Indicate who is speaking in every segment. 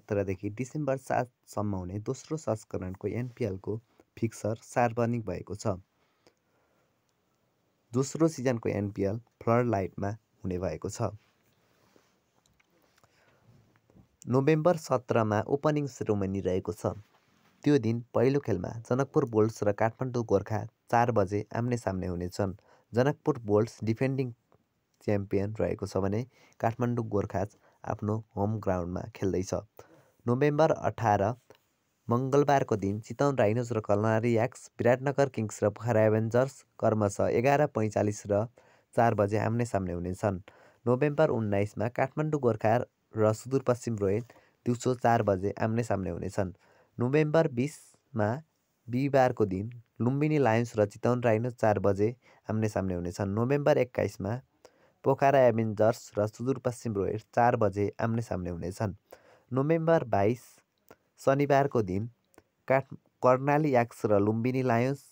Speaker 1: 17 देखि डिसेम्बर 7 सम्म हुने दोस्रो संस्करणको एनपिएलको फिक्सर सार्वजनिक भएको छ। दोस्रो सिजनको एनपिएल फ्लडलाइटमा हुने भएको छ। नोभेम्बर 17 मा ओपनिङ सेरेमनी रहेको छ। त्यो दिन पहिलो खेलमा जनकपुर बुल्स र काठमाडौँ गोर्खा 4 बजे आम्ने सामने हुनेछन्। जनकपुर बुल्स डिफेन्डिङ च्याम्पियन रहेको छ भने काठमाडौँ गोर्खा आफ्नो होम ग्राउन्डमा खेल्दैछ। नोभेम्बर 18 मङ्गलबारको दिन चितवन राइनोज र कर्णाली याक्स, विराटनगर किङ्स र पोखरा एभेन्जर्स क्रमशः 11:45 र 4 बजे आम्ने सामने हुनेछन्। नोभेम्बर 19 मा काठमाडौँ गोर्खा र सुदूरपश्चिम रोयल दिउँसो 4 बजे आम्ने सामने हुनेछन्। नोभेम्बर 20 मा बिहिबारको दिन लुम्बिनी लायन्स र चितवन राइनोज 4 बजे आम्ने सामने हुनेछन्। नोभेम्बर 21 मा पोखरा एभेन्जर्स र सुदूरपश्चिम रोयल 4 बजे आम्ने सामने हुनेछन्। नोभेम्बर 22 शनिबारको दिन कर्णाली याक्स र लुम्बिनी लायन्स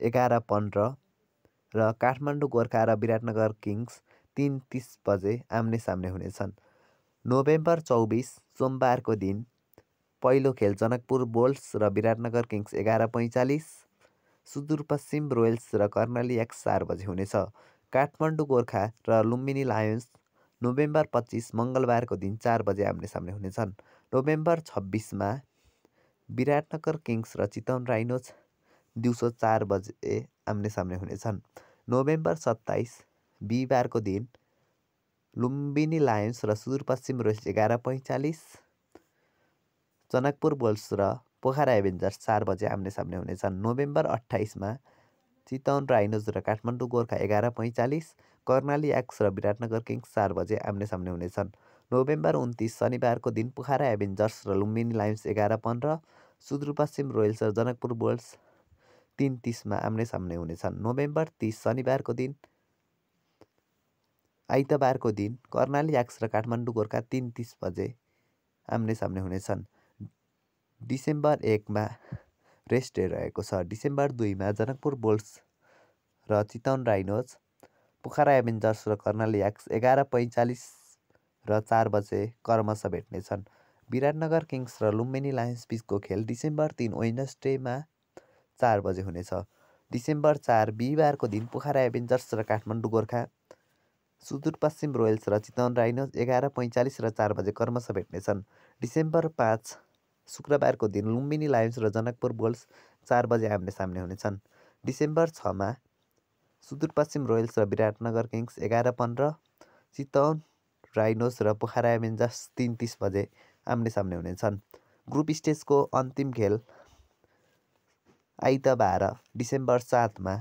Speaker 1: 11:15 र काठमाडौँ गोर्खा र विराटनगर किङ्स 3:30 बजे आम्ने सामने हुनेछन्। नोभेम्बर 24 सोमबारको दिन पहिलो खेल जनकपुर बुल्स र विराटनगर किङ्स 11:45, सुदूरपश्चिम रोयल्स र कर्णाली याक्स 4 बजे हुनेछ। काठमाडौँ गोर्खा र लुम्बिनी लायन्स नोभेम्बर 25 मङ्गलबारको दिन 4 बजे आम्ने सामने हुनेछन्। नोभेम्बर 26 मा विराटनगर किङ्स र चितवन राइनोज दिउँसो 4 बजे आम्ने सामने हुनेछन्। नोभेम्बर 27 बिहिबारको दिन लुम्बिनी लायन्स र सुदूरपश्चिम रोयल्स 11:45, जनकपुर बुल्स र पोखरा एभेन्जर्स 4 बजे आम्ने सामने हुनेछन्। नोभेम्बर 28 मा चितवन राइनोज र काठमाडौँ गोर्खा 11:45, कर्णाली याक्स र विराटनगर किङ्स 4 बजे आम्ने सामने हुनेछन्। नोभेम्बर 29 शनिबारको दिन पोखरा एभेन्जर्स र लुम्बिनी लायन्स 11:15, सुदूरपश्चिम रोयल्स र जनकपुर बुल्स 3:30 मा आम्ने सामने हुनेछन्। नोभेम्बर 30 शनिबारको दिन आइतबारको दिन कर्णाली याक्स र काठमाडौँ गोर्खा 3:30 बजे आम्ने सामने हुनेछन्। डिसेम्बर 1 मा रेस्ट डे रहेको छ। डिसेम्बर 2 मा जनकपुर बुल्स र चितवन राइनोज, पोखरा एभेन्जर्स र कर्णाली याक्स 11:45 र 4 बजे क्रमशः भेट्नेछन्। विराटनगर किङ्स र लुम्बिनी लायन्स बिचको खेल डिसेम्बर 3 वेडनेसडेमा 4 बजे हुनेछ। डिसेम्बर 4 बिहिबारको दिन पोखरा एभेन्जर्स र काठमाडौँ गोर्खा, सुदूरपश्चिम रोयल्स र चितवन राइनोज 11:45 र 4 बजे क्रमशः भेट्नेछन्। डिसेम्बर 5 शुक्रबारको दिन लुम्बिनी लायन्स र जनकपुर बुल्स 4 बजे आम्ने सामने हुनेछन्। डिसेम्बर 6 मा सुदूरपश्चिम रोयल्स र विराटनगर किङ्स 11:15, चितवन राइनोज र पोखरा एभेन्जर्स 3:30 बजे आम्ने सामने हुनेछन्। ग्रुप स्टेजको अन्तिम खेल आइतबार डिसेम्बर 7 मा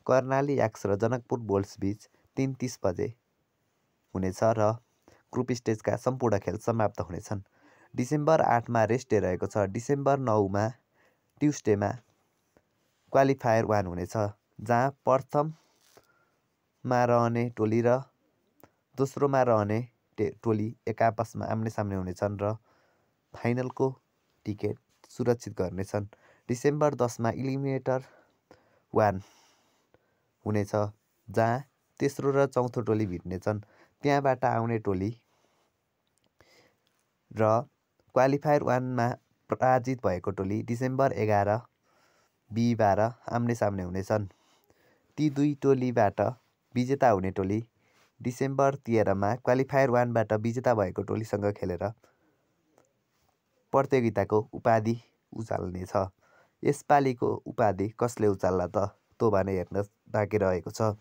Speaker 1: कर्णाली याक्स र जनकपुर बुल्स बीच 3:30 बजे हुनेछ र ग्रुप स्टेजका सम्पूर्ण खेल समाप्त हुनेछन्। डिसेम्बर 8 मा रेस्ट डे रहेको छ। डिसेम्बर 9 मा ट्युसडेमा क्वालिफायर 1 हुनेछ, जहाँ प्रथममा रहने टोली र दोस्रोमा रहने टोली एक आपसमा आम्ने सामने हुनेछन् र फाइनलको टिकट सुरक्षित गर्नेछन्। डिसेम्बर 10 मा इलिमिनेटर 1 हुनेछ, जहाँ तेस्रो र चौथो टोली भिड्नेछन्। त्यहाँबाट आउने टोली र क्वालिफायर 1 मा पराजित भएको टोली डिसेम्बर 11 बिहिबार आम्ने सामने हुनेछन्। ती दुई टोलीबाट विजेता हुने टोली डिसेम्बर 13 मा क्वालिफायर 1 बाट विजेता भएको टोलीसँग खेलेर प्रतियोगिताको उपाधि उचाल्नेछ। यसपालिको उपाधि कसले उचाल्ला त, तो भने हेर्न बाँकी रहेको छ।